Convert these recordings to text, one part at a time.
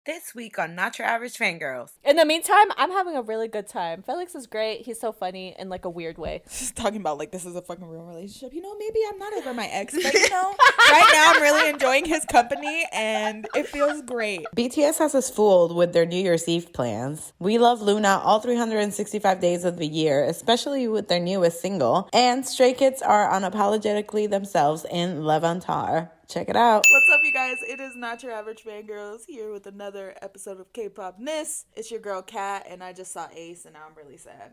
This week on Not Your Average Fangirls. In the meantime, I'm having a really good time. Felix is great. He's so funny in like a weird way. She's talking about like this is a fucking real relationship. Maybe I'm not over my ex, but right now I'm really enjoying his company and it feels great. BTS has us fooled with their New Year's Eve plans. We love LOONA all 365 days of the year, especially with their newest single. And Stray Kids are unapologetically themselves in Levanter. Check it out. What's up, you guys? It is Not Your Average Fangirls here with another episode of K-Pop-ness. It's your girl Kat, and I just saw Ace, and now I'm really sad.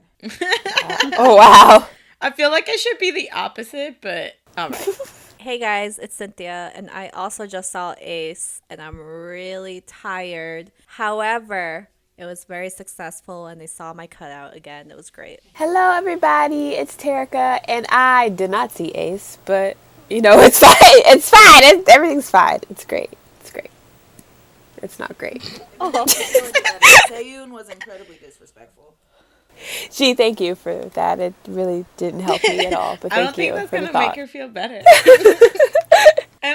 Oh, wow. I feel like it should be the opposite, but all right. Hey guys, it's Cynthia, and I also just saw Ace, and I'm really tired. However, it was very successful, and they saw my cutout again. It was great. Hello, everybody. It's Terica, and I did not see Ace, but it's fine. It's fine. Everything's fine. It's great. It's great. It's not great. Jaehwan was incredibly disrespectful. Gee, thank you for that. It really didn't help me at all. But I don't think that's gonna make her feel better. And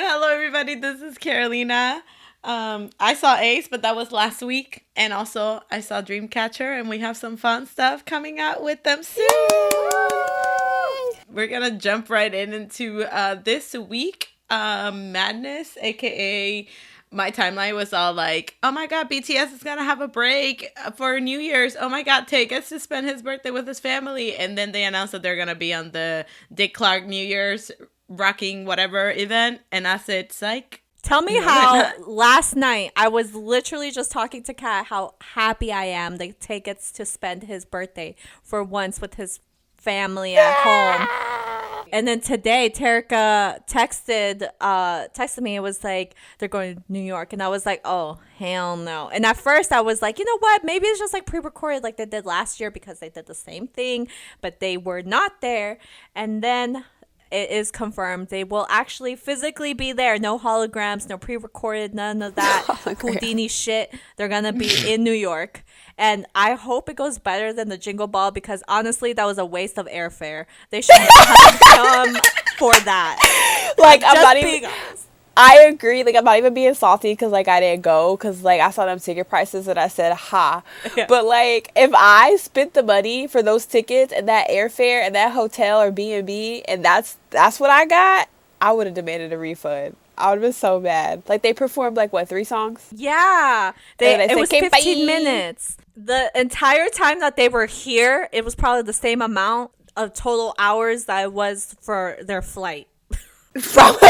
hello, everybody. This is Carolina. I saw Ace, but that was last week, and also I saw Dreamcatcher, and we have some fun stuff coming out with them soon. We're gonna jump right into this week madness, aka my timeline was all like, oh my god, BTS is gonna have a break for New Year's. Oh my god, Tay gets to spend his birthday with his family. And then they announced that they're gonna be on the Dick Clark New Year's rocking whatever event, and I said, psych. Tell me how last night I was literally just talking to Kat how happy I am that Tay gets to spend his birthday for once with his family at home. And then today Terica texted me. It was like they're going to New York, and I was like, oh hell no. And at first I was like, you know what, maybe it's just like pre-recorded like they did last year, because they did the same thing but they were not there. And then it is confirmed they will actually physically be there. No holograms, no pre-recorded, none of that Houdini shit. They're gonna be in New York, and I hope it goes better than the Jingle Ball, because honestly that was a waste of airfare. They should have come for that. Like, I'm not even honest. I agree. Like, I'm not even being salty because, like, I didn't go because, like, I saw them ticket prices and I said, ha. Yeah. But, like, if I spent the money for those tickets and that airfare and that hotel or B&B and that's what I got, I would have demanded a refund. I would have been so mad. Like, they performed, like, what, 3 songs? Yeah. It was 15 minutes. The entire time that they were here, it was probably the same amount of total hours that it was for their flight. Probably.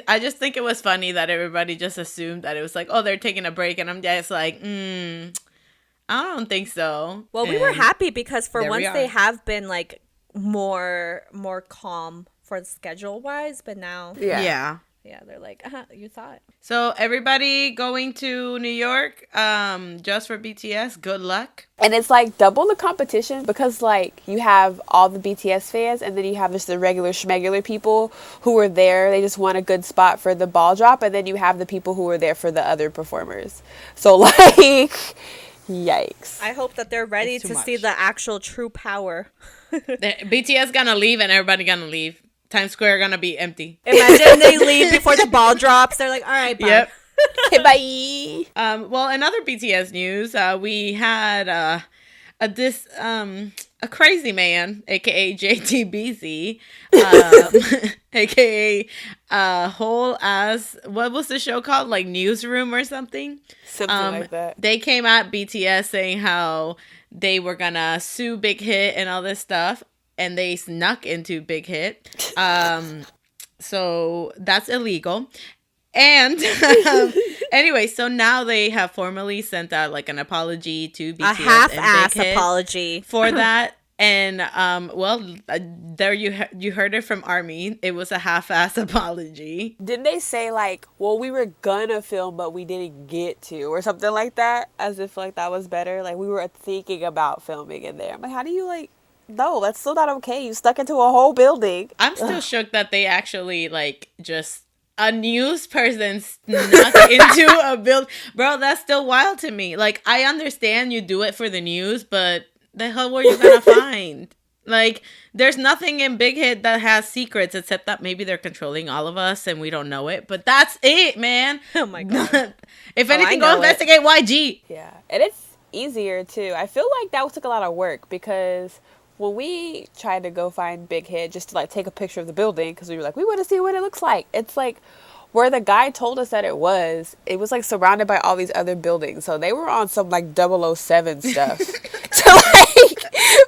I just think it was funny that everybody just assumed that it was like, oh, they're taking a break, and I'm just like, I don't think so. Well, we were happy because for once they have been like more calm for schedule wise, but now they're like, you thought. So everybody going to New York just for BTS, good luck. And it's like double the competition because like you have all the BTS fans and then you have just the regular schmegular people who were there. They just want a good spot for the ball drop, and then you have the people who were there for the other performers. So like, yikes. I hope that they're ready to see the actual true power. BTS gonna leave and everybody gonna leave. Times Square gonna be empty. Imagine they leave before the ball drops. They're like, all right, bye. Yep. Okay, bye. Well, in other BTS news, we had a crazy man, aka JTBZ, aka whole ass. What was the show called? Like Newsroom or something? Something like that. They came at BTS saying how they were gonna sue Big Hit and all this stuff. And they snuck into Big Hit. So that's illegal. And anyway, so now they have formally sent out like an apology to BTS. A half-ass apology. For that. And there you heard it from ARMY. It was a half-ass apology. Didn't they say like, well, we were gonna film, but we didn't get to, or something like that? As if like that was better. Like we were thinking about filming in there. I'm like, how do you like... No, that's still not okay. You stuck into a whole building. I'm still shook that they actually, like, just... A news person snuck into a build. Bro, that's still wild to me. Like, I understand you do it for the news, but the hell were you gonna find? Like, there's nothing in Big Hit that has secrets except that maybe they're controlling all of us and we don't know it. But that's it, man. Oh my God. If anything, go investigate YG. Yeah, and it's easier too. I feel like that took a lot of work because when we tried to go find Big Hit just to like take a picture of the building because we were like, we want to see what it looks like. It's like where the guy told us that it was like surrounded by all these other buildings. So they were on some like 007 stuff. So like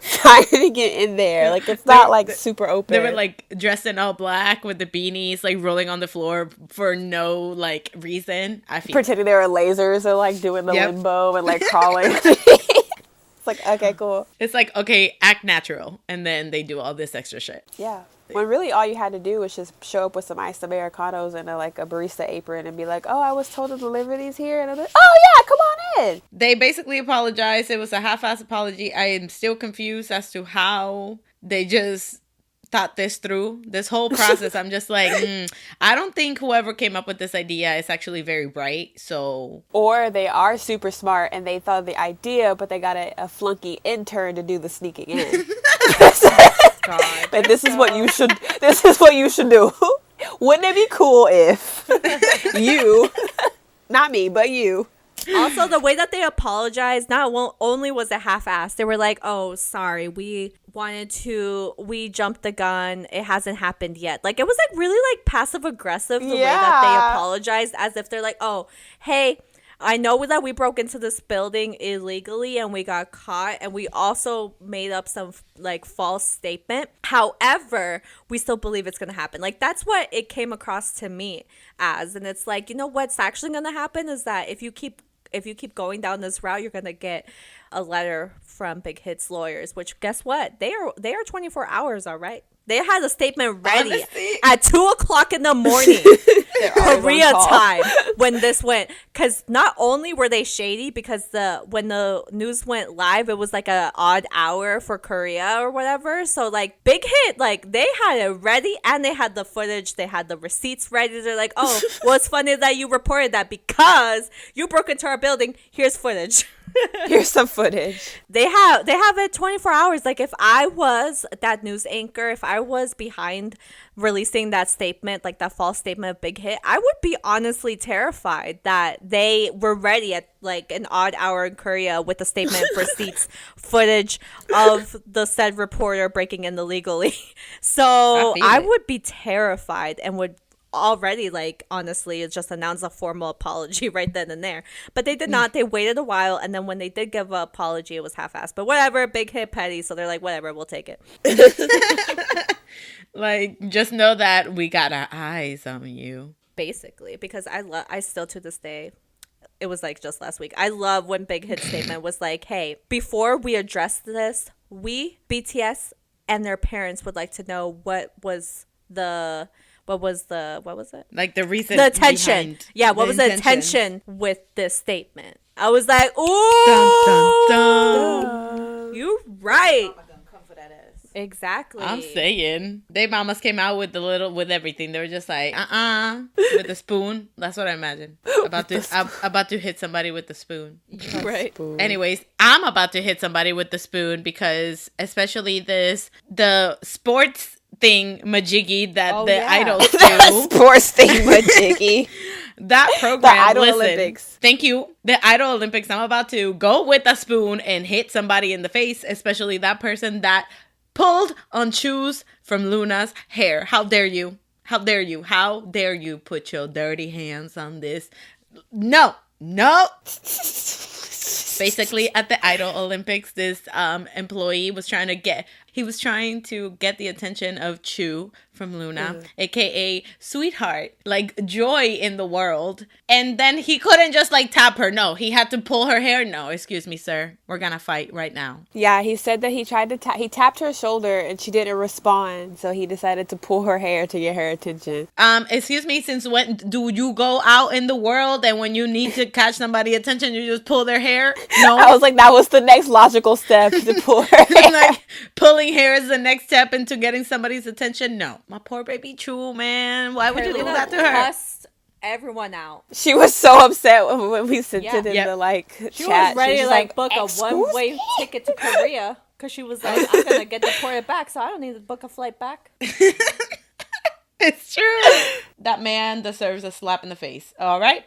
finding it in there, like it's not like super open. They were like dressed in all black with the beanies, like rolling on the floor for no like reason. I feel pretending they were lasers and like doing the limbo and like crawling. It's like, okay, cool. It's like, okay, act natural. And then they do all this extra shit. Yeah. When really all you had to do was just show up with some iced Americanos and a barista apron and be like, oh, I was told to deliver these here. And I'm like, oh, yeah, come on in. They basically apologized. It was a half-ass apology. I am still confused as to how they just thought this through. This whole process, I'm just like, I don't think whoever came up with this idea is actually very bright. So, or they are super smart and they thought of the idea, but they got a flunky intern to do the sneaking in. God. But this is what you should do. Wouldn't it be cool if you, not me, but you. Also, the way that they apologized, not only was it half-assed, they were like, oh, sorry, we jumped the gun. It hasn't happened yet. Like, it was like really like passive-aggressive the way that they apologized, as if they're like, oh, hey, I know that we broke into this building illegally and we got caught and we also made up some like false statement. However, we still believe it's going to happen. Like, that's what it came across to me as. And it's like, you know what's actually going to happen is that if you keep going down this route, you're going to get a letter from Big Hit's lawyers, which guess what? They are 24 hours, all right? They had a statement ready at 2:00 in the morning, Korea time, when this went. Because not only were they shady, because when the news went live, it was like an odd hour for Korea or whatever. So like Big Hit, like they had it ready and they had the footage, they had the receipts ready. They're like, oh, well, it's funny that you reported that because you broke into our building. Here's footage. Here's some footage. They have it 24 hours. Like, if I was that news anchor, if I was behind releasing that statement, like that false statement of Big Hit, I would be honestly terrified that they were ready at like an odd hour in Korea with a statement, receipts, footage of the said reporter breaking in illegally. So I would be terrified and would already, like, honestly, just announced a formal apology right then and there. But they did not. They waited a while, and then when they did give an apology, it was half-assed. But whatever, Big Hit petty, so they're like, whatever, we'll take it. Like, just know that we got our eyes on you. Basically, because I still to this day, it was like just last week, I love when Big Hit's statement was like, hey, before we address this, we, BTS, and their parents would like to know what was it? Like the reason, the attention. Behind yeah, what was the intention with this statement? I was like, ooh, dun, dun, dun. You right. Exactly. I'm saying they mamas came out with with everything. They were just like, with a spoon. That's what I imagine. About to hit somebody with the spoon. Right. Spoon. Anyways, I'm about to hit somebody with the spoon because especially the sports thing majiggy that idols do. Sports thing majiggy. That program, the Idol Olympics. Thank you. The Idol Olympics. I'm about to go with a spoon and hit somebody in the face, especially that person that pulled on Chuu's from LOONA's hair. How dare you? How dare you? How dare you put your dirty hands on this? No. Basically, at the Idol Olympics, this employee was trying to get the attention of Chuu from LOONA, aka Sweetheart, like joy in the world. And then he couldn't just like tap her. No, he had to pull her hair. No, excuse me, sir. We're gonna fight right now. Yeah, he said that he tried to he tapped her shoulder and she didn't respond, so he decided to pull her hair to get her attention. Excuse me, since when do you go out in the world and when you need to catch somebody's attention, you just pull their hair? No. I was like, that was the next logical step, to pull her hair. Like, pulling hair is the next step into getting somebody's attention? No. My poor baby Chuu, man. Why would you do that to her? Cussed everyone out. She was so upset when we sent it in the, like, she chat. was ready she was to, like, book a one-way ticket to Korea. Because she was like, I'm going to get deported back, so I don't need to book a flight back. It's true. That man deserves a slap in the face. All right.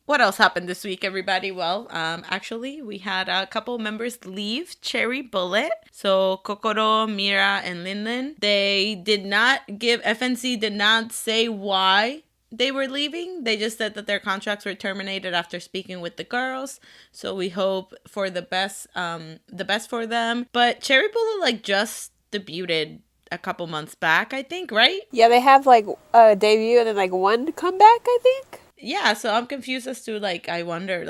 What else happened this week, everybody? Well, actually, we had a couple members leave Cherry Bulet. So Kokoro, Mira, and Linlin. FNC did not say why they were leaving. They just said that their contracts were terminated after speaking with the girls. So we hope for the best for them. But Cherry Bulet just debuted a couple months back, I think, right? Yeah, they have a debut and then one comeback, I think. Yeah, so I'm confused as to I wonder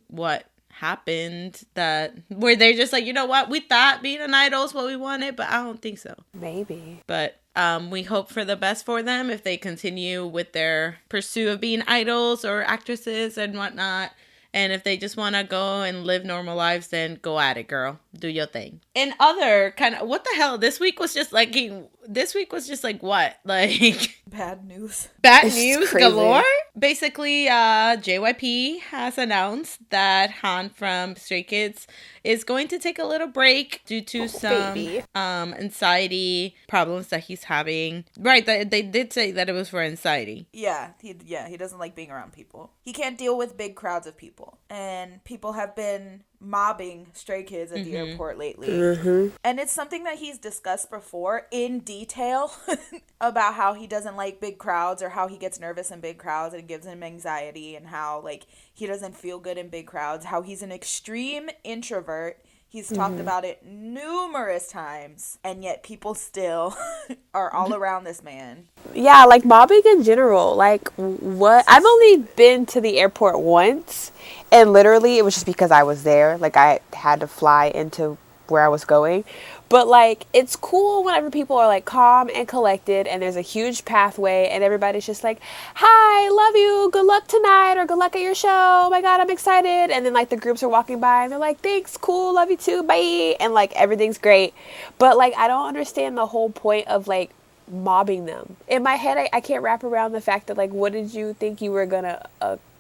what happened, that where they're just you know what, we thought being an idol is what we wanted, but I don't think so. Maybe. But we hope for the best for them if they continue with their pursuit of being idols or actresses and whatnot. And if they just want to go and live normal lives, then go at it, girl. Do your thing. And other kind of, what the hell? This week was just what? Bad news. Bad It's news crazy. galore? Basically, JYP has announced that Han from Stray Kids is going to take a little break due to some anxiety problems that he's having. Right, they did say that it was for anxiety. Yeah, he doesn't like being around people. He can't deal with big crowds of people. And people have been mobbing Stray Kids at the airport lately. And it's something that he's discussed before in detail about how he doesn't like big crowds, or how he gets nervous in big crowds and it gives him anxiety, and how he doesn't feel good in big crowds, how he's an extreme introvert. He's talked about it numerous times, and yet people still are all around this man. Yeah, mobbing in general. What? I've only been to the airport once, and literally it was just because I was there. I had to fly into where I was going. But, it's cool whenever people are, calm and collected, and there's a huge pathway, and everybody's just hi, love you, good luck tonight, or good luck at your show, oh my god, I'm excited. And then, the groups are walking by, and they're thanks, cool, love you too, bye. And, everything's great. But, I don't understand the whole point of, mobbing them. In my head, I can't wrap around the fact that, what did you think you were gonna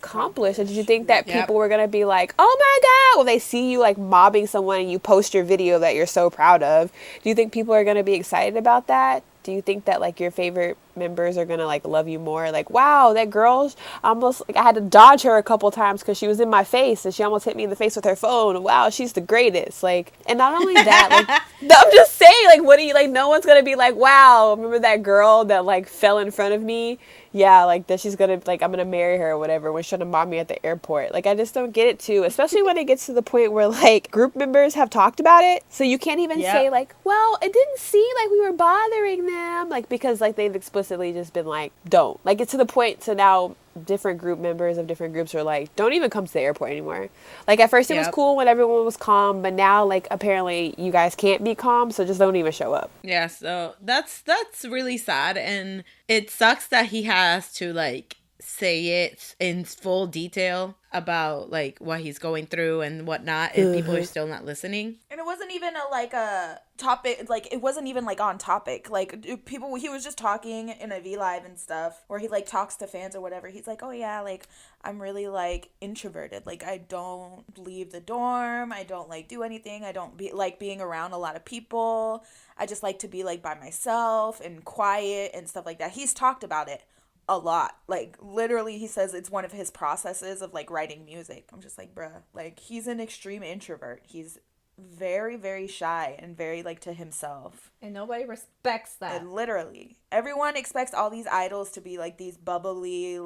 accomplish? Or did you think that people were gonna be oh my god, well, they see you mobbing someone and you post your video that you're so proud of? Do you think people are gonna be excited about that? Do you think that your favorite members are gonna love you more? Wow, that girl almost I had to dodge her a couple times because she was in my face and she almost hit me in the face with her phone. Wow, she's the greatest. And not only that, I'm just saying, what do you no one's gonna be wow, remember that girl that fell in front of me? Yeah, that she's gonna I'm gonna marry her or whatever when she's trying to mob me at the airport. I just don't get it too, especially when it gets to the point where group members have talked about it, so you can't even say well, it didn't seem like we were bothering them, because they've explicitly just been don't. It's to the point so now different group members of different groups are don't even come to the airport anymore. At first it was cool when everyone was calm, but now apparently you guys can't be calm, so just don't even show up. Yeah, so that's really sad, and it sucks that he has to say it in full detail about what he's going through and whatnot, and people are still not listening. And it wasn't even a topic, it wasn't even on topic. People, he was just talking in a V Live and stuff where he talks to fans or whatever. He's oh yeah, I'm really introverted. I don't leave the dorm. I don't do anything. I don't being around a lot of people. I just like to be by myself and quiet and stuff like that. He's talked about it a lot. Literally, he says it's one of his processes of writing music. I'm just bruh, he's an extreme introvert. He's very, very shy and very to himself, and nobody respects that. And literally everyone expects all these idols to be these bubbly,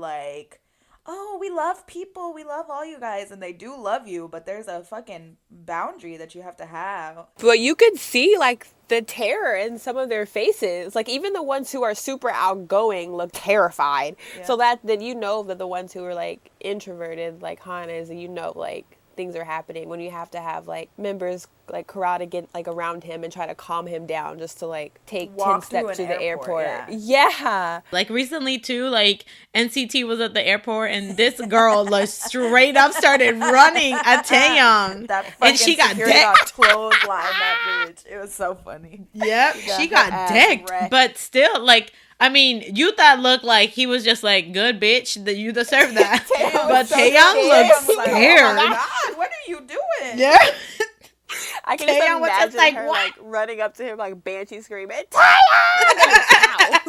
oh, we love people, we love all you guys, and they do love you, but there's a fucking boundary that you have to have. But you could see the terror in some of their faces. Even the ones who are super outgoing look terrified. Yeah. So that then that the ones who are introverted Han is, things are happening when you have to have members karate get around him and try to calm him down just to take walk 10 steps to the airport. Yeah. Recently too, NCT was at the airport and this girl straight up started running at Taeyong, and she got decked. Clothesline that bitch. It was so funny. Yep, she got decked, but still I mean, you thought looked like he was just good bitch, that you deserve that. But Taeyong looked scared. Oh my god, what are you doing? Yeah. I can just Taeyeon was just imagine like, her what? like running up to him like banshee screaming, Taeyeon!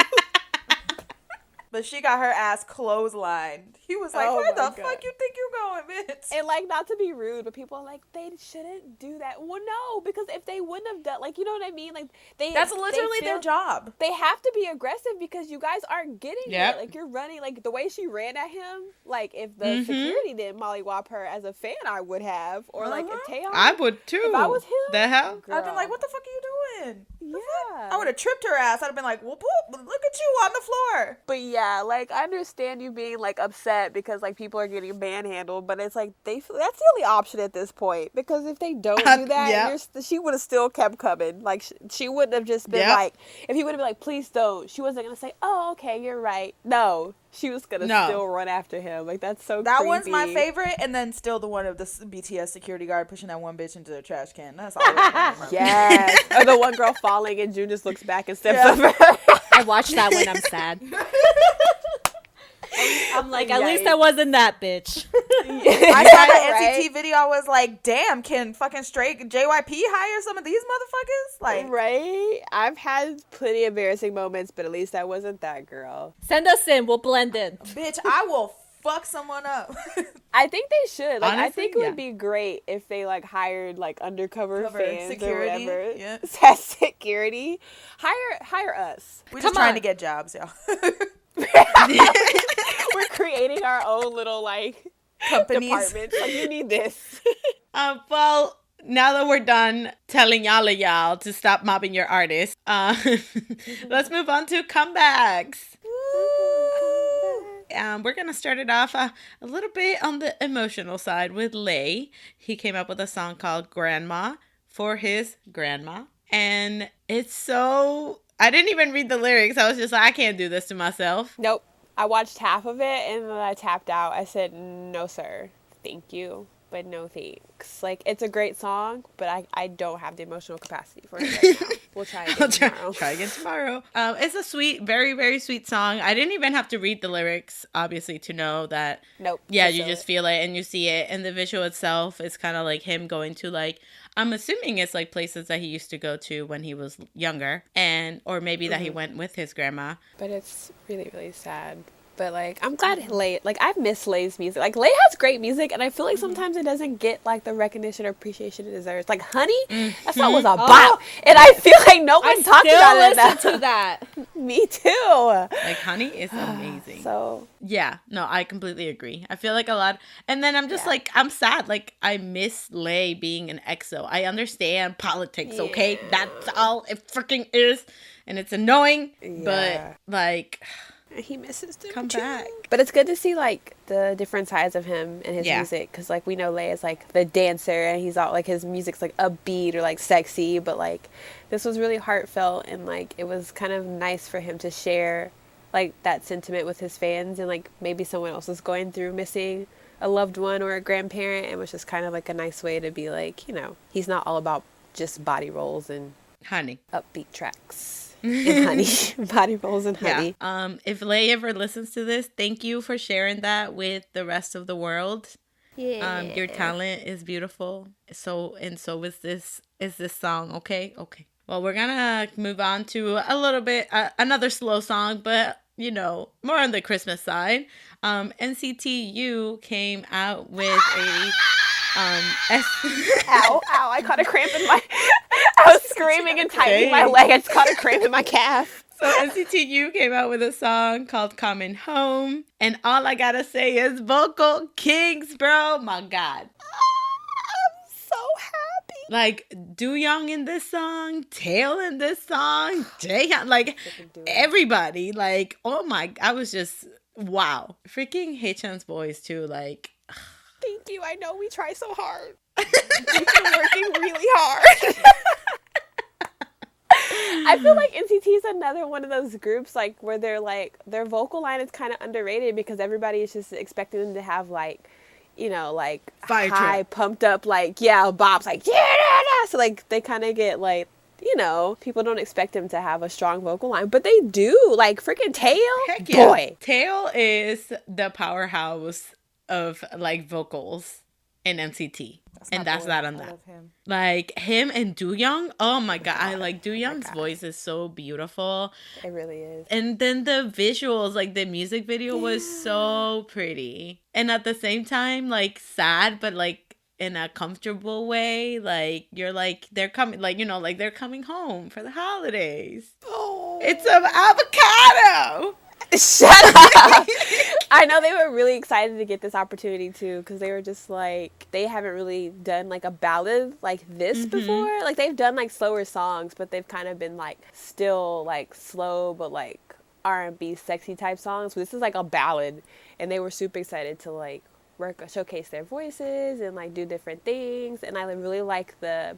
But she got her ass clotheslined. He was like, Oh where my the God. fuck you think you're going, bitch? And like, not to be rude, but people are like, they shouldn't do that. Well, no, because if they wouldn't have done, like, you know what I mean? Like, That's literally their job. They have to be aggressive because you guys aren't getting Yep. it. Like, you're running, like, the way she ran at him, like, if the security didn't mollywop her as a fan, I would have. Or, like, if Taeyeon, I would too. if I was him, The hell? I'd been like, what the fuck are you doing? yeah. I would have tripped her ass. I'd have been like, whoop, whoop, look at you on the floor. But yeah, like, I understand you being, like, upset because, like, people are getting manhandled, but it's like, that's the only option at this point. Because if they don't do that, Yeah. she would have still kept coming. Like, she wouldn't have just been Yep. like, if he would have been like, please don't, she wasn't going to say, oh, okay, you're right. No, she was going to still run after him. Like, that's so That creepy. one's my favorite, and then still the one of the BTS security guard pushing that one bitch into the trash can. That's all I remember. Yes. Or the one girl falling and June just looks back and steps over her. I watched that when I'm sad. I'm like, at least I wasn't that bitch. I saw the Right? NCT video. I was like, damn, can fucking straight JYP hire some of these motherfuckers? Like, Right? I've had plenty of embarrassing moments, but at least I wasn't that girl. Send us in. We'll blend in. bitch, I will fuck someone up. I think they should. Like, I Honestly, think it yeah. would be great if they like hired like undercover fans security, or whatever. yeah. Security. Hire us. We're just Come trying on. to get jobs, y'all. We're creating our own little like Companies. departments. Like, you need this. Well, now that we're done telling y'all to stop mobbing your artists, let's move on to comebacks. We're going to start it off a little bit on the emotional side with Lay. He came up with a song called Grandma for his grandma. And it's so... I didn't even read the lyrics. I was just like, I can't do this to myself. Nope. I watched half of it and then I tapped out. I said, no, sir. Thank you, but no thanks. Like, it's a great song, but I don't have the emotional capacity for it right now. We'll try again tomorrow. Try again tomorrow. It's a sweet, very, very sweet song. I didn't even have to read the lyrics, obviously, to know that. Nope. Yeah, just you feel just it. feel it and you see it. And the visual itself is kind of like him going to like, I'm assuming it's like places that he used to go to when he was younger, or maybe that he went with his grandma. But it's really, really sad. But, like, I'm glad Lay, like, I miss Lay's music. Like, Lay has great music, and I feel like sometimes it doesn't get, like, the recognition or appreciation it deserves. Like, Honey, that song was a bop. And I feel like no one talked about it enough. Listen to that. Me too. Like, Honey is amazing. So, Yeah, no, I completely agree. I feel like a lot, and then I'm just like, I'm sad. Like, I miss Lay being an EXO. I understand politics, okay? That's all it freaking is, and it's annoying, but, like... he misses them Come too. back. But it's good to see, like, the different sides of him and his Yeah. music. Because, like, we know Lay is, like, the dancer, and he's all, like, his music's, like, upbeat or, like, sexy. But, like, this was really heartfelt, and, like, it was kind of nice for him to share, like, that sentiment with his fans. And, like, maybe someone else is going through missing a loved one or a grandparent. And it was just kind of, like, a nice way to be, like, you know, he's not all about just body rolls and Honey. upbeat tracks. And Honey. Body rolls and Honey. Yeah. If Lay ever listens to this, thank you for sharing that with the rest of the world. Yeah. Your talent is beautiful. So is this song. Okay. Well, we're gonna move on to a little bit another slow song, but you know, more on the Christmas side. NCT U came out with a Ow, I caught a cramp in my... I was screaming and tightening my leg. I just caught a cramp in my calf. So NCT U came out with a song called Coming Home. And all I gotta say is vocal kings, bro. My God. I'm so happy. Like, Do-young in this song, Tail in this song, Jaehwan, like, everybody. Like, oh my... I was just... Wow. Freaking Haechan's voice, too. Like... Thank you. I know we try so hard. We've been working really hard. I feel like NCT is another one of those groups, like, where they're like, their vocal line is kind of underrated because everybody is just expecting them to have, like, you know, like, Fire high, trip. pumped up, like, yeah, bops, like, yeah. So, like, they kind of get, like, you know, people don't expect them to have a strong vocal line, but they do. Like, freaking Tail, Heck yeah. boy. Tail is the powerhouse of, like, vocals. in NCT. my And that's boy. that on I that. love him. Like him and Do Young. Oh my god, I like Do Young's voice is so beautiful. It really is. And then the visuals, like the music video was so pretty. And at the same time, like sad, but like in a comfortable way. Like you're like, they're coming, like, you know, like they're coming home for the holidays. Oh, it's an avocado. Shut up. I know they were really excited to get this opportunity too, because they were just like, they haven't really done like a ballad like this before. Like they've done like slower songs, but they've kind of been like still like slow but like R&B sexy type songs. But this is like a ballad, and they were super excited to like showcase their voices and like do different things. And I really like the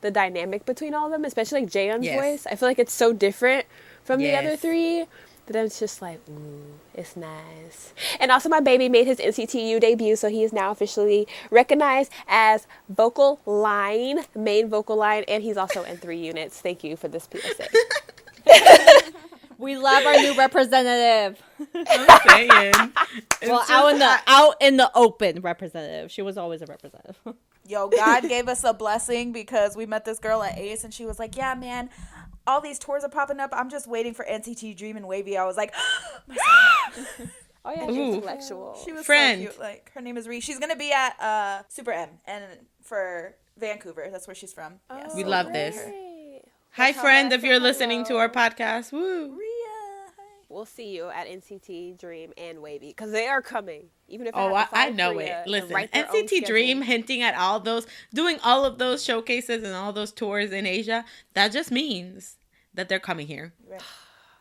dynamic between all of them, especially like Jaehyun's voice. I feel like it's so different from the other three. But then it's just like, ooh, it's nice. And also my baby made his NCT U debut, so he is now officially recognized as vocal line, main vocal line, and he's also in 3 units. Thank you for this PSA. We love our new representative. I'm saying. Well, out in the open representative. She was always a representative. Yo, God gave us a blessing because we met this girl at Ace and she was like, yeah, man, all these tours are popping up. I'm just waiting for NCT Dream and Wavy. I was like, my son. Oh yeah, she's intellectual. She was Friend. so cute. Like, her name is Ree. She's going to be at Super M and for Vancouver. That's where she's from. Yes. We love this. Great. Hi, friend, if you're listening to our podcast. Woo. Rhea. We'll see you at NCT Dream and Wavy, because they are coming. Even if I know it. Listen, NCT Dream hinting at all those, doing all of those showcases and all those tours in Asia, that just means that they're coming here. Right.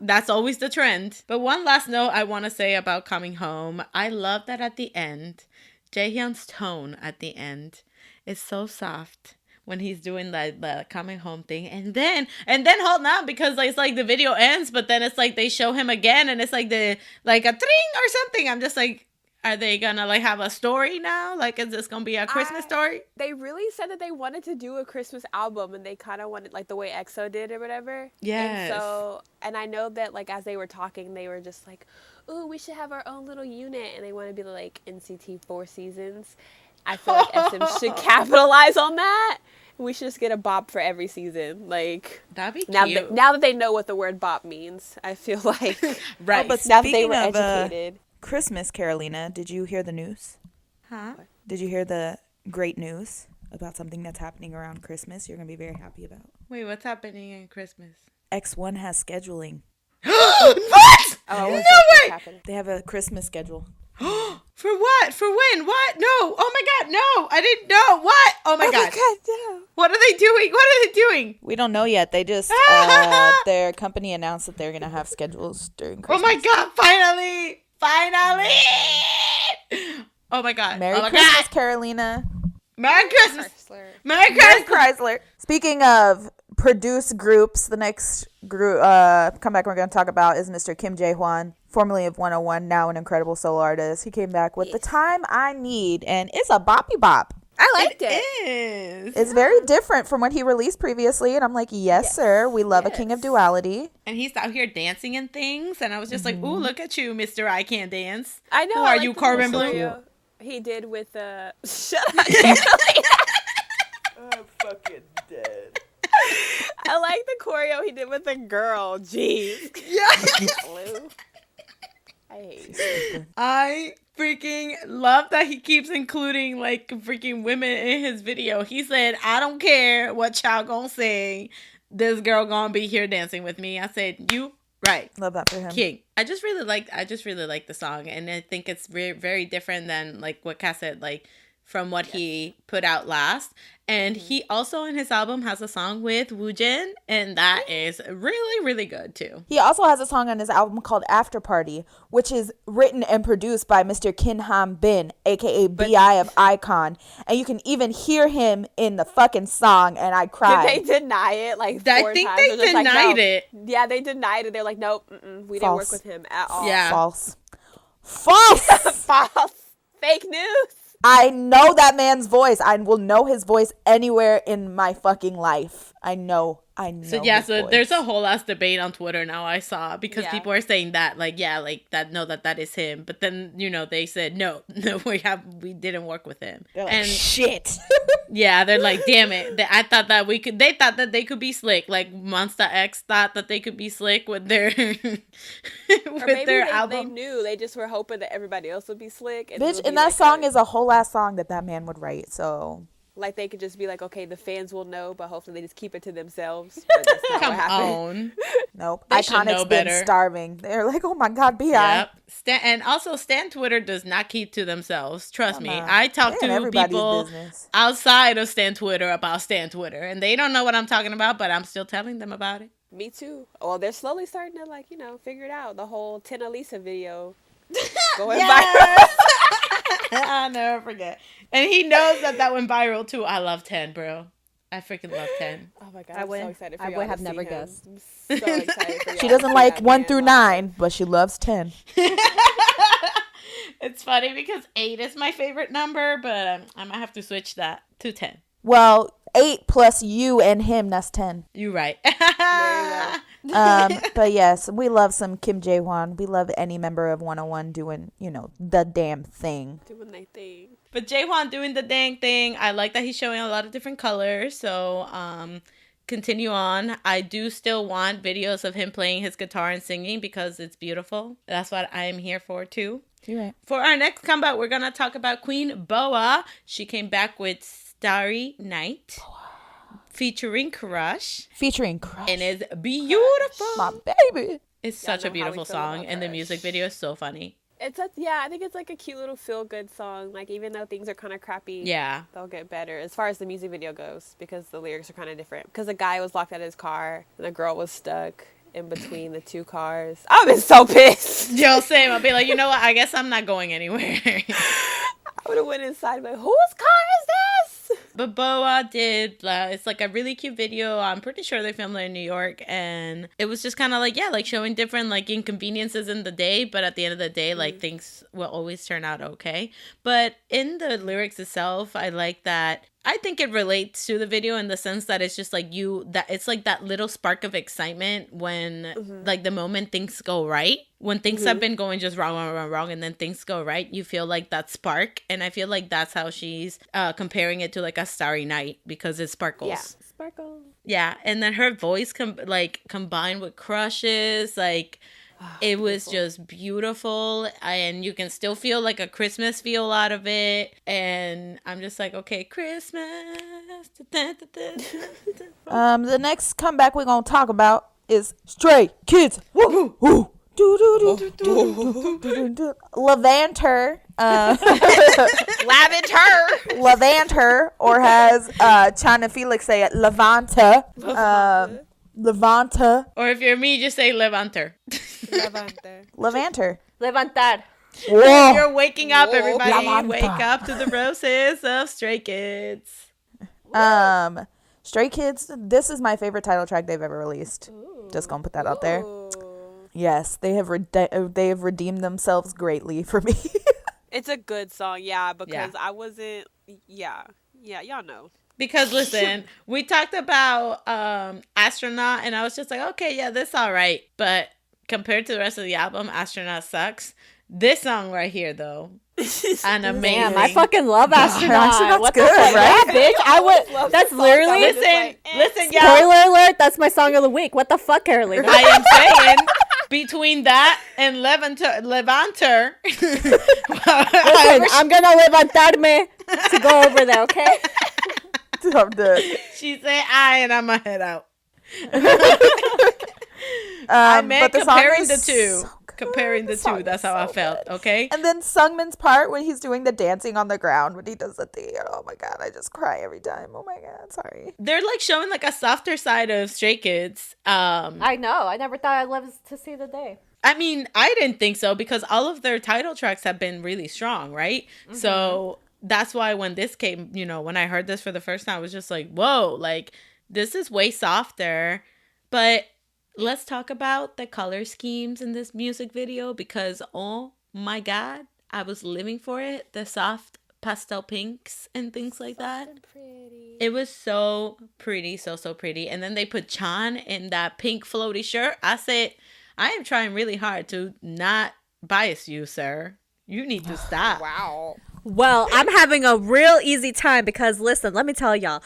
That's always the trend. But one last note I want to say about Coming Home. I love that at the end, Jaehyun's tone at the end is so soft when he's doing the Coming Home thing. And then hold on, because it's like the video ends, but then it's like they show him again and it's like a tring or something. I'm just like, are they gonna like have a story now? Like, is this gonna be a Christmas story? They really said that they wanted to do a Christmas album, and they kind of wanted like the way EXO did or whatever. Yes. And I know that like as they were talking, they were just like, "Ooh, we should have our own little unit," and they want to be like NCT 4 seasons. I feel like SM should capitalize on that. We should just get a bop for every season. Like, That'd be now cute. now that they know what the word bop means, I feel like Right. But now that they speaking were of educated. Christmas, Carolina, did you hear the news? Huh? Did you hear the great news about something that's happening around Christmas you're going to be very happy about? Wait, what's happening in Christmas? X1 has scheduling. What? Oh, No what's way! happening? They have a Christmas schedule. For what? For when? What? No. Oh my god, no. I didn't know. What? Oh my god. no. What are they doing? What are they doing? We don't know yet. They just, their company announced that they're going to have schedules during Oh Christmas. my god, finally! Finally! Oh my god. Merry oh my Christmas, god. Carolina. Merry Christmas. Chrysler. Merry Merry Christmas. Chrysler. Speaking of produced groups, the next group comeback we're going to talk about is Mr. Kim Jaehwan, formerly of 101, now an incredible solo artist. He came back with The Time I Need, and it's a boppy bop. I liked It it. is. It's very different from what he released previously, and I'm like, yes, sir, we love a king of duality. And he's out here dancing and things, and I was just like, ooh, look at you, Mr. I Can't Dance. I know. Who I are like you, the Corbin little Blue? choreo he did with shut up, Carolina. I'm fucking dead. I like the choreo he did with the girl. Jeez. Yeah. Blue. I hate you. I freaking love that he keeps including like freaking women in his video. He said, I don't care what y'all gonna say. This girl gonna be here dancing with me. I said, you right. Love that for him. King. I just really like the song, and I think it's very, very different than like what Cass said, like from what he put out last. And he also in his album has a song with Woojin, and that is really, really good too. He also has a song on his album called After Party, which is written and produced by Mr. Kin Ham Bin, aka B.I. of Icon. And you can even hear him in the fucking song, and I cried. Did they deny it like 4 I think times? they They're just like, denied no. it. Yeah, they denied it. They're like, nope, we didn't work False. with him at all. Yeah. False. False! False. Fake news. I know that man's voice. I will know his voice anywhere in my fucking life. I know I know. So yeah, his so voice. there's a whole ass debate on Twitter now I saw because Yeah. people are saying that like that no that is him, but then they said no we didn't work with him. They're like, and shit. yeah, they're like, damn it. I thought that they thought that they could be slick. Like Monsta X thought that they could be slick with their Or maybe their they album. knew. They just were hoping that everybody else would be slick. Bitch, and that song is a whole ass song that man would write. So like they could just be like, okay, the fans will know, but hopefully they just keep it to themselves. But that's not Come what happened. on. nope. They should know Iconic's been better. starving. They're like, oh my god, Bi. Yep. And also Stan Twitter does not keep to themselves. Trust me. no. I talk They in to everybody's people business. outside of Stan Twitter about Stan Twitter, and they don't know what I'm talking about, but I'm still telling them about it. Me too. Well, they're slowly starting to like, figure it out. The whole Tina Lisa video going viral. I'll never forget. And he knows that went viral too. I love 10, bro. I freaking love 10. Oh my god, I I'm would- so excited for I y'all would to have see never him. guessed. I'm so excited for y'all She to doesn't see like that 1 man through live. 9, but she loves 10. It's funny because 8 is my favorite number, but I might have to switch that to 10. Well, 8 plus you and him, that's 10. You're right. There you But yes, we love some Kim Jaehwan. We love any member of 101 doing, the damn thing. Doing their thing. But Jaehwan doing the dang thing. I like that he's showing a lot of different colors. So continue on. I do still want videos of him playing his guitar and singing because it's beautiful. That's what I'm here for too. You're right. For our next comeback, we're going to talk about Queen BoA. She came back with Starry Night featuring Crush. Featuring Crush. And it's beautiful. My baby. It's Y'all such a know how we beautiful feel song. about And the Crush. music video is so funny. I think it's like a cute little feel good song. Like even though things are kind of crappy, Yeah. they'll get better as far as the music video goes because the lyrics are kind of different. Because the guy was locked out of his car and the girl was stuck in between the two cars. I've been so pissed. Yo, same. I'll be like, you know what? I guess I'm not going anywhere. I would have went inside like, whose car is this? But BoA did, it's like a really cute video. I'm pretty sure they filmed it in New York. And it was just kind of like, yeah, like showing different like inconveniences in the day. But at the end of the day, like things will always turn out okay. But in the lyrics itself, I like that. I think it relates to the video in the sense that it's just like it's like that little spark of excitement when like the moment things go right. When things have been going just wrong, and then things go right, you feel like that spark. And I feel like that's how she's comparing it to like a starry night because it sparkles. Yeah, sparkle. Yeah, and then her voice combined with Crush's, like it was just beautiful, and you can still feel like a Christmas feel out of it. And I'm just like, okay, Christmas. The next comeback we're going to talk about is Stray Kids. Woo, woo. Do, do, do, do, do, do, do. Levanter. Levanter, or has China Felix say it, Levanter. Levanter. Or if you're me, just say Levanter. Levanter. Levantar. Whoa. You're waking up, everybody. Levanter. Wake up to the roses of Stray Kids. Stray Kids, this is my favorite title track they've ever released. Just gonna put that out there. Yes, they have redeemed themselves greatly for me. It's a good song, yeah, because Yeah. I wasn't, yeah, y'all know. Because listen, we talked about Astronaut, and I was just like, okay, yeah, this all right. But compared to the rest of the album, Astronaut sucks. This song right here, though, an amazing. Damn, I fucking love Astronaut. Astronaut's What good, the fuck? right? Yeah, bitch. I would. That's literally. Listen, y'all. Spoiler alert. That's my song of the week. What the fuck, Carolee? I am saying between that and Levanter. Listen, I'm gonna levantarme to go over there. Okay. I'm dead. She said I, and I'm gonna head out. I meant but the song comparing is the two. so good. Comparing the song two. That's is how I so felt. good. Okay. And then Sungmin's part when he's doing the dancing on the ground, when he does the thing. Oh my god, I just cry every time. Oh my god, sorry. They're like showing like a softer side of Stray Kids. I know. I never thought I'd live to see the day. I mean, I didn't think so because all of their title tracks have been really strong, right? So that's why when this came, when I heard this for the first time, I was just like, whoa, like this is way softer. But let's talk about the color schemes in this music video because, oh my God, I was living for it. The soft pastel pinks and things like that. Pretty. It was so pretty, so pretty. And then they put Chan in that pink floaty shirt. I said, I am trying really hard to not bias you, sir. You need to stop. Wow. Well, I'm having a real easy time because, listen, let me tell y'all.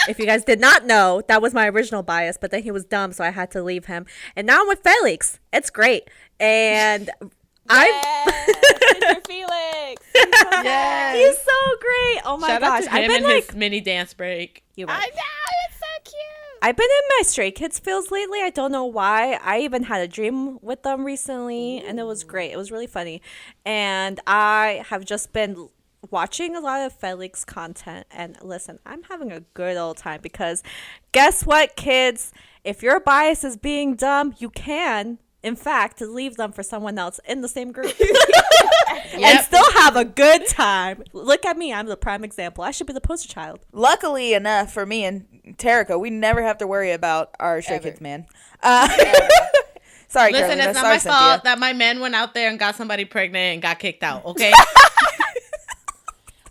If you guys did not know, that was my original bias, but then he was dumb, so I had to leave him. And now I'm with Felix. It's great. And Mr. Felix. Yes. he's so great. Oh my Shout gosh. out to him and his mini dance break. You're I right. know, it's so cute. I've been in my Stray Kids feels lately. I don't know why. I even had a dream with them recently, and it was great. It was really funny. And I have just been watching a lot of Felix content. And listen, I'm having a good old time because guess what, kids? If your bias is being dumb, you can, in fact, leave them for someone else in the same group. And still have a good time. Look at me. I'm the prime example. I should be the poster child. Luckily enough for me and Terica, we never have to worry about our Stray Kids man. Sorry, Listen, Carolina. it's not Sorry, my Cynthia. fault that my man went out there and got somebody pregnant and got kicked out, okay?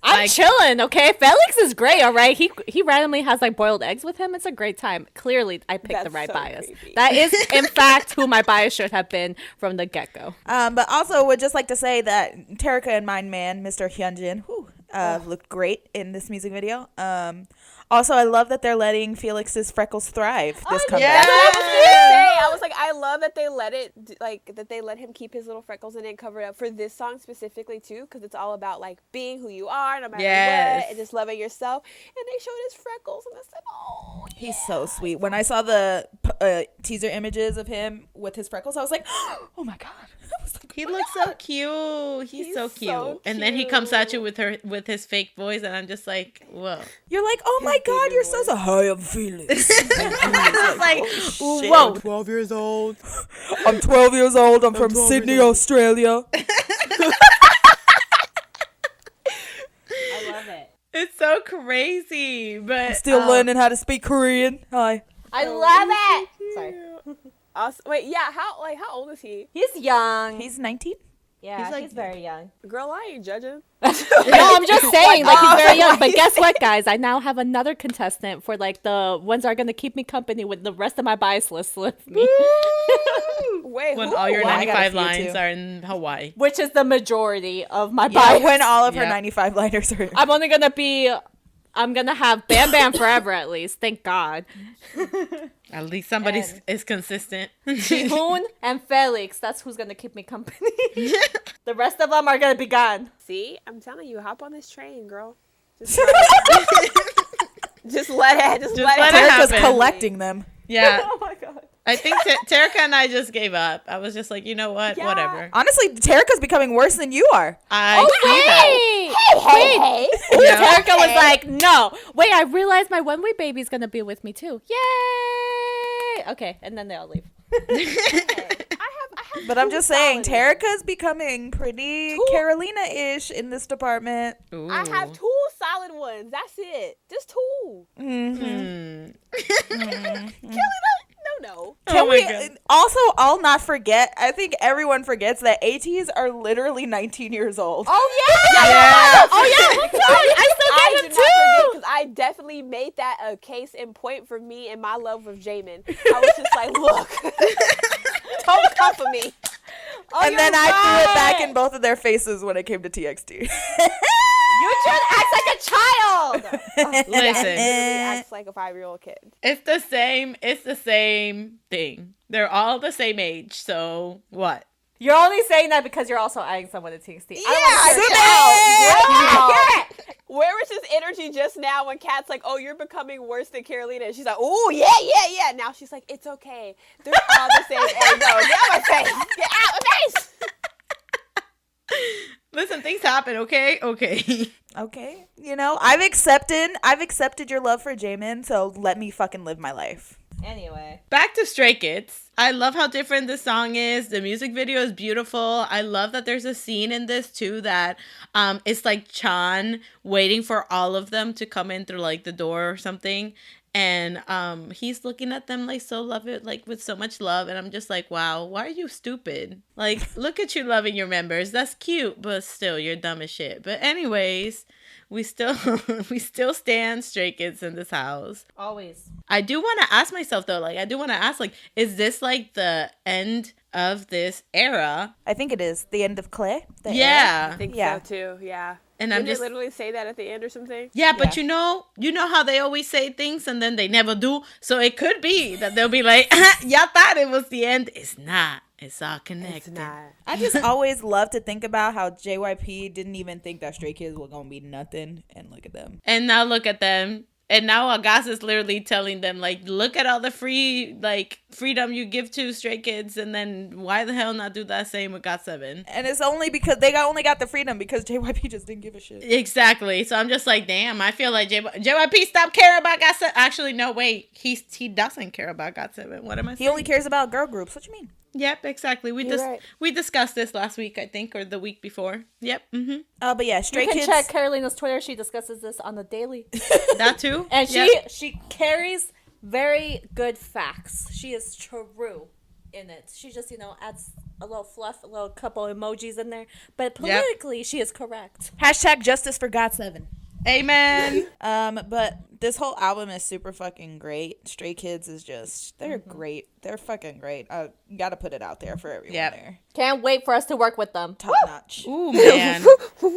I'm chilling, okay? Felix is great, all right? He randomly has like boiled eggs with him. It's a great time. Clearly, I picked the That's right so bias. creepy. That is, in fact, who my bias should have been from the get-go. But also would just like to say that Terica and my man, Mr. Hyunjin, looked great in this music video. Also, I love that they're letting Felix's freckles thrive this comeback. I was like, I love that they let him keep his little freckles and then cover it up for this song specifically too, because it's all about like being who you are no matter what and just loving yourself. And they showed his freckles, and I said, oh, yeah. He's so sweet. When I saw the teaser images of him with his freckles, I was like, oh my god. I was like, He looks so cute. He's so cute. so And then he comes at you with his fake voice, and I'm just like, whoa. you're like, oh my god, you're so hi, I'm Felix. I was like, Whoa. 12 years old. I'm 12 years old. I'm from 12 Sydney, years old. Australia. I love it. it's so crazy. But Still learning how to speak Korean. Hi. I love it. Sorry. Also, wait, yeah, how old is he? He's young. He's 19. Yeah, He's like- he's very young. Girl, I ain't judging. No, I'm just saying, like, he's very young. But guess what, guys? I now have another contestant for, like, the ones that are going to keep me company with the rest of my bias list with me. Wait, when who? all your Well, I got a 95 few, lines too. are in Hawaii. Which is the majority of my Yeah, bias. when all of her Yeah. 95 liners are. I'm only going to be... I'm going to have Bam Bam forever, at least. Thank God. At least somebody is consistent. Jaehwan and Felix. That's who's going to keep me company. The rest of them are going to be gone. See, I'm telling you, hop on this train, girl. Just let it. Just let let it. it Terica's happen. collecting them. Yeah. Oh, my God. I think Terica and I just gave up. I was just like, you know what? Yeah. Whatever. Honestly, Terica's becoming worse than you are. I see that. Hey! Yeah. Terica was like, no. Wait, I realized my one-way baby's going to be with me, too. Yay! Okay, and then they all leave. I have But I'm two just saying, solid ones. Terica's becoming pretty Two- Carolina-ish in this department. Ooh. I have two solid ones. That's it. Just two. Hmm. No. Can Oh my we God. also all not forget? I think everyone forgets that ATs are literally 19 years old. Oh yeah. Yeah. Oh, yeah. I still I get did him, not forget too. because I definitely made that a case in point for me and my love of Jamin. I was just like, look, don't come for me. and then I threw it back in both of their faces when it came to TXT. You should act like a child. Listen, Literally acts like a 5-year-old kid. it's the same. It's the same thing. They're all the same age. So what? You're only saying that because you're also eyeing someone at TXT. Where was his energy just now when Kat's like, oh, you're becoming worse than Carolina? And she's like, oh, yeah. Now she's like, it's okay. They're all the same age. No, get out of my face. Get out of my face. Listen, things happen. Okay. Okay. Okay, you know, I've accepted your love for Jamin, so let me fucking live my life. Anyway. Back to Stray Kids. I love how different this song is. The music video is beautiful. I love that there's a scene in this too that it's like Chan waiting for all of them to come in through like the door or something. And he's looking at them like so love it, like with so much love. And I'm just like, wow, why are you stupid? Like, look at you loving your members. That's cute, but still, you're dumb as shit. But anyways, we still stand Stray Kids in this house. Always. I do want to ask myself though, like, is this like the end of this era? I think it is the end of Clay. Yeah, I think Yeah. so too. Yeah. and Didn't I'm just they literally say that at the end or something? yeah, but you know how they always say things and then they never do. So it could be that they'll be like, y'all thought it was the end. It's not. It's all connected. It's not. I just always love to think about how JYP didn't even think that Stray Kids were gonna be nothing, and look at them. And now look at them. And now Agas is literally telling them, like, look at all the freedom you give to Stray Kids, and then why the hell not do that same with GOT7? And it's only because they only got the freedom because JYP just didn't give a shit. Exactly. So I'm just like, damn, I feel like JYP stopped caring about GOT7. Actually, no, wait. He doesn't care about GOT7. What am I saying? He only cares about girl groups. What you mean? Yep, exactly. We discussed this last week, I think, or the week before. Yep. Mm-hmm. But yeah, Stray You can Kids. check Carolina's Twitter. She discusses this on the daily. That too. And Yep. she carries very good facts. She is true in it. She just, adds a little fluff, a little couple emojis in there. But politically, she is correct. Hashtag justice for GOT7. Amen. But this whole album is super fucking great. Stray Kids is just, they're great. They're fucking great. Gotta put it out there for everyone there. Can't wait for us to work with them. Top notch. Ooh, man. Woo!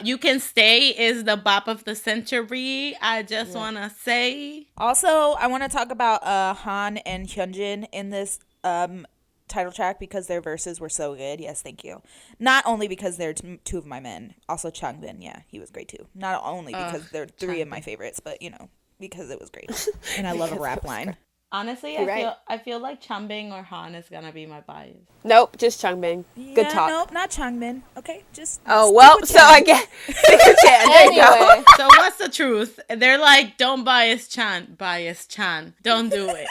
You Can Stay is the bop of the century. I just want to say. Also, I want to talk about Han and Hyunjin in this title track because their verses were so good. Yes, thank you. Not only because they're two of my men, also Changbin. Yeah, he was great too. Not only because they're three of my favorites, but because it was great. And I love a rap line. Honestly, I feel like Changbin or Han is gonna be my bias. Nope, just Changbin. Good talk. Nope, not Changbin. Okay, just. Oh well, so I get. There you go. Anyway, So what's the truth? They're like, don't bias Chan. Don't do it.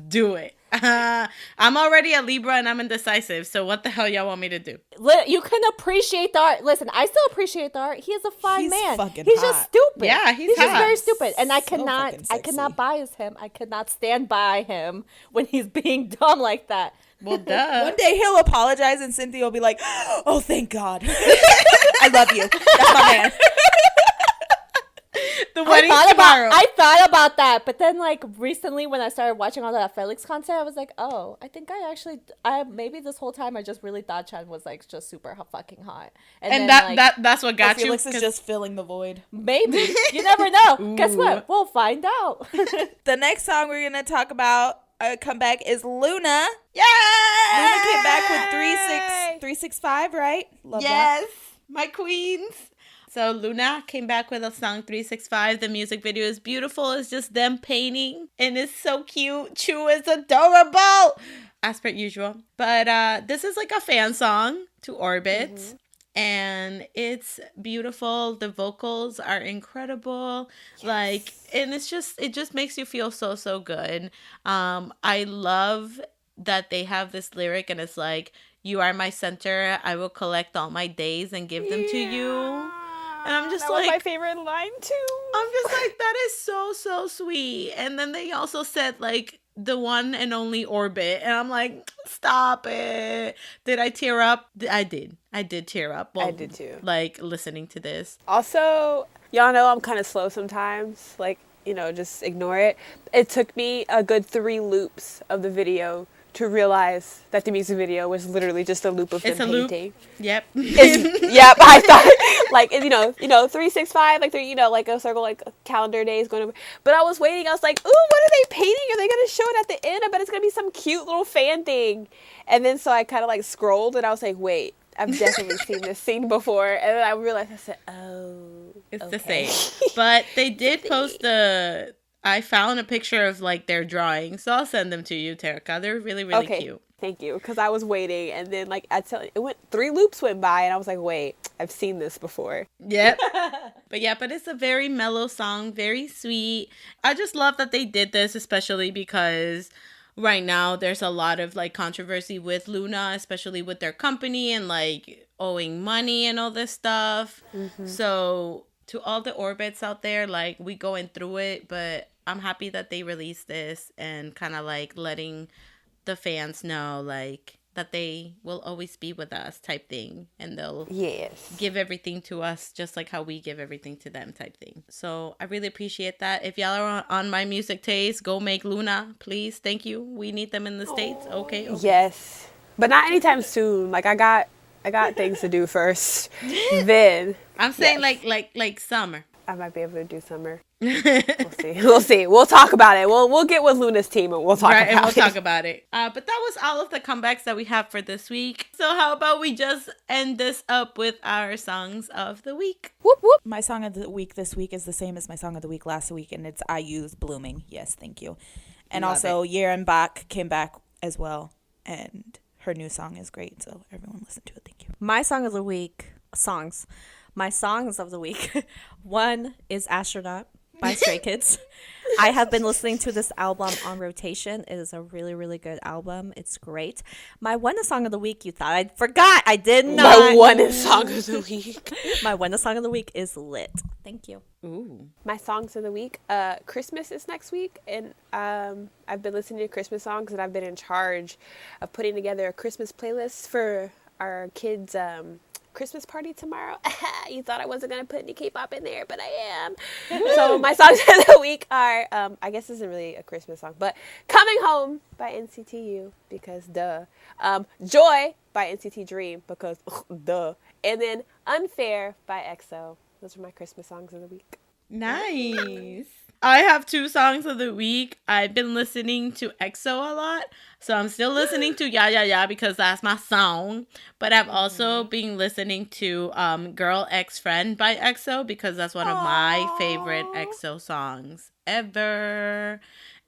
Do it. I'm already a Libra and I'm indecisive. So what the hell y'all want me to do? you can appreciate the art. Listen, I still appreciate the art. He is a fine He's man. fucking He's hot. just stupid. Yeah, he's just hot. very stupid. And I So cannot fucking I sexy. cannot bias him. I cannot stand by him when he's being dumb like that. Well, duh. One day he'll apologize and Cynthia will be like, "Oh, thank God, I love you. That's my man." The wedding's tomorrow. I thought about that, but then like recently when I started watching all that Felix content, I was like, oh, I think I maybe this whole time I just really thought Chan was like just super fucking hot, and then, that, like, that's what got you. Felix is 'cause- just filling the void. maybe you never know. Guess Ooh. what? We'll find out. The next song we're gonna talk about comeback is LOONA. Yeah. LOONA came back with 365, right? Love that. Yes, my queens. So LOONA came back with a song 365. The music video is beautiful. It's just them painting and it's so cute. Chuu is adorable as per usual. But this is like a fan song to Orbit. Mm-hmm. And it's beautiful. The vocals are incredible. Like, and it just makes you feel so good. I love that they have this lyric and it's like, you are my center. I will collect all my days and give them to you. And I'm just that like, was my favorite line too. I'm just like, that is so sweet. And then they also said like the one and only Orbit, and I'm like, stop it. Did I tear up? I did tear up. Well, I did too. Like listening to this. Also, y'all know I'm kind of slow sometimes. Like, just ignore it. It took me a good 3 loops of the video to realize that the music video was literally just a loop of It's them a loop. painting. Yep. Yep, I thought like 365, like like a circle, like calendar days going over. But I was waiting. I was like, ooh, what are they painting? Are they gonna show it at the end? I bet it's gonna be some cute little fan thing. And then so I kind of like scrolled and I was like, wait, I've definitely seen this scene before. And then I realized, I said, oh, It's the same. But they did post I found a picture of like their drawing, so I'll send them to you, Terica. They're really, really cute. Thank you, because I was waiting, and then like I tell you, it went 3 loops went by, and I was like, wait, I've seen this before. Yep. but it's a very mellow song, very sweet. I just love that they did this, especially because right now there's a lot of like controversy with LOONA, especially with their company and like owing money and all this stuff. So to all the orbits out there, like we going through it, but I'm happy that they released this and kind of like letting the fans know like that they will always be with us type thing, and they'll give everything to us just like how we give everything to them type thing. So I really appreciate that. If y'all are on my music taste, go make LOONA, please. Thank you. We need them in the States. Okay. Yes, but not anytime soon. Like I got things to do first. Then I'm saying like summer. I might be able to do summer. We'll see. We'll talk about it. We'll get with Luna's team and we'll talk about it. And we'll talk about it. But that was all of the comebacks that we have for this week. So how about we just end this up with our songs of the week? Whoop whoop. My song of the week this week is the same as my song of the week last week, and it's IU's Blooming. Yes, thank you. And Love also it. Year and Bach came back as well, and her new song is great, so everyone listen to it. Thank you. My song of the week, my songs of the week. One is Astronaut by Stray Kids. I have been listening to this album on rotation. It is a really, really good album. It's great. My one song of the week, you thought I forgot. I did not. My one song of the week. My one song of the week is Lit. Thank you. Ooh. My songs of the week. Christmas is next week, and I've been listening to Christmas songs, and I've been in charge of putting together a Christmas playlist for our kids' Christmas party tomorrow. You thought I wasn't going to put any K-pop in there, but I am. So my songs of the week are, I guess this isn't really a Christmas song, but Coming Home by NCT U, because duh. Joy by NCT Dream, because duh. And then Unfair by EXO. Those are my Christmas songs of the week. Nice. I have 2 songs of the week. I've been listening to EXO a lot. So I'm still listening to Ya Ya Ya because that's my song. But I've also been listening to Girl X Friend by EXO because that's one of my favorite EXO songs ever.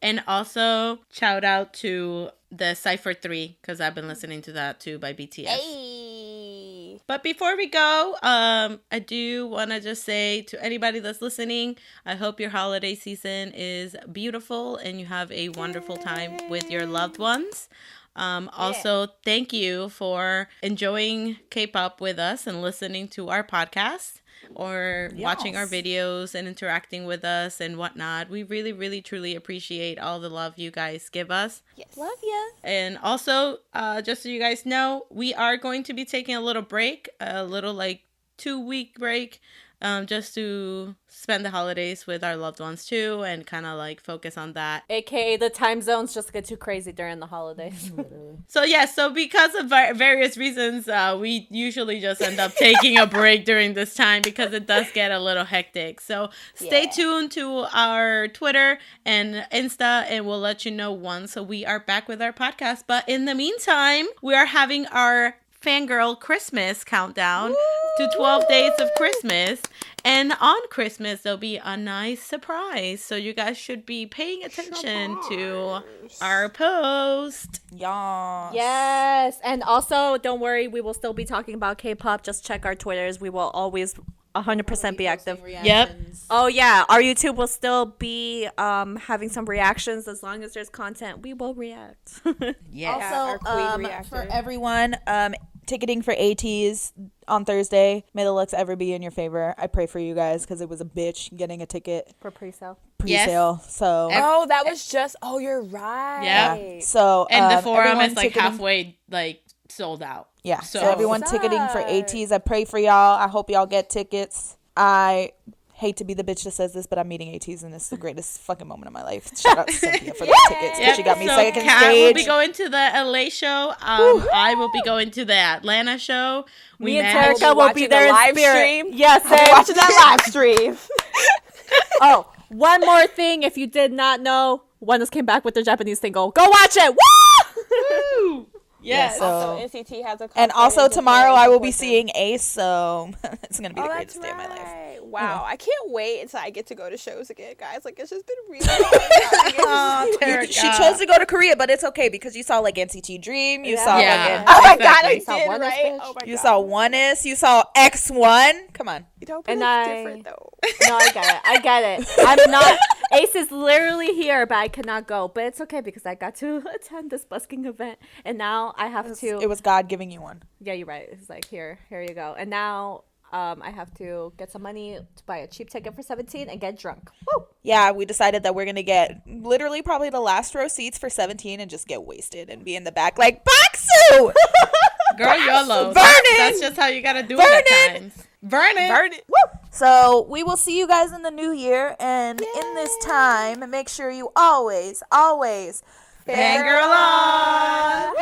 And also shout out to the Cypher 3 because I've been listening to that too by BTS. Hey. But before we go, I do want to just say to anybody that's listening, I hope your holiday season is beautiful and you have a wonderful time with your loved ones. Also, thank you for enjoying K-pop with us and listening to our podcast or watching our videos and interacting with us and whatnot. We really, really, truly appreciate all the love you guys give us. Yes. Love ya. And also, just so you guys know, we are going to be taking a little break, a little like 2-week break, just to spend the holidays with our loved ones too and kind of like focus on that. AKA the time zones just get too crazy during the holidays. So because of various reasons, we usually just end up taking a break during this time because it does get a little hectic. So stay tuned to our Twitter and Insta and we'll let you know once we are back with our podcast. But in the meantime, we are having our Fangirl Christmas countdown to 12 days of Christmas. And on Christmas, there'll be a nice surprise. So you guys should be paying attention to our post. Yes. And also, don't worry, we will still be talking about K-pop. Just check our Twitters. We will always 100% be active. Yep. Oh, yeah. Our YouTube will still be having some reactions. As long as there's content, we will react. Also, our queen reactor. for everyone, ticketing for ATs on Thursday. May the lucks ever be in your favor. I pray for you guys because it was a bitch getting a ticket For pre-sale. pre-sale. So Oh, that was just, you're right. Yeah. so And the forum everyone is like ticketing- halfway like sold out. Yeah. So- So everyone ticketing for ATs. I pray for y'all. I hope y'all get tickets. I hate to be the bitch that says this, but I'm meeting ATs and it's the greatest fucking moment of my life. Shout out to Cynthia for the tickets because she got me so second Kat stage. will be going to the LA show. I will be going to the Atlanta show. Me and managed- Terica will be watching there the in live spirit. stream. Yes, I'll be watching that live stream. Oh, one more thing. If you did not know, Oneness came back with their Japanese single. Go watch it. Woo! Woo! Yes. So- Also, NCT has a And concert also in tomorrow Japan I will support be them. seeing Ace, so it's gonna be the Oh, greatest that's day of my life. right. wow, I can't wait until I get to go to shows again, guys. Like, it's just been really long. She chose to go to Korea, but it's okay because you saw like NCT Dream, you saw Yeah. Oh my god, I Exactly. did, One right? bitch. Oh my you god. saw Oneness, you saw X1. Come on. You know, but And it's different though. No, I get it. I'm not. Ace is literally here, but I cannot go. But it's okay because I got to attend this busking event, and now I have to. It was God giving you one. Yeah, you're right. It's like here you go. And now I have to get some money to buy a cheap ticket for 17 and get drunk. Woo! Yeah, we decided that we're gonna get literally probably the last row seats for 17 and just get wasted and be in the back like Baksu. Girl, YOLO. Vernon! That's just how you gotta do it at times. Vernon. Woo! So we will see you guys in the new year, and in this time, make sure you always Fangirl on.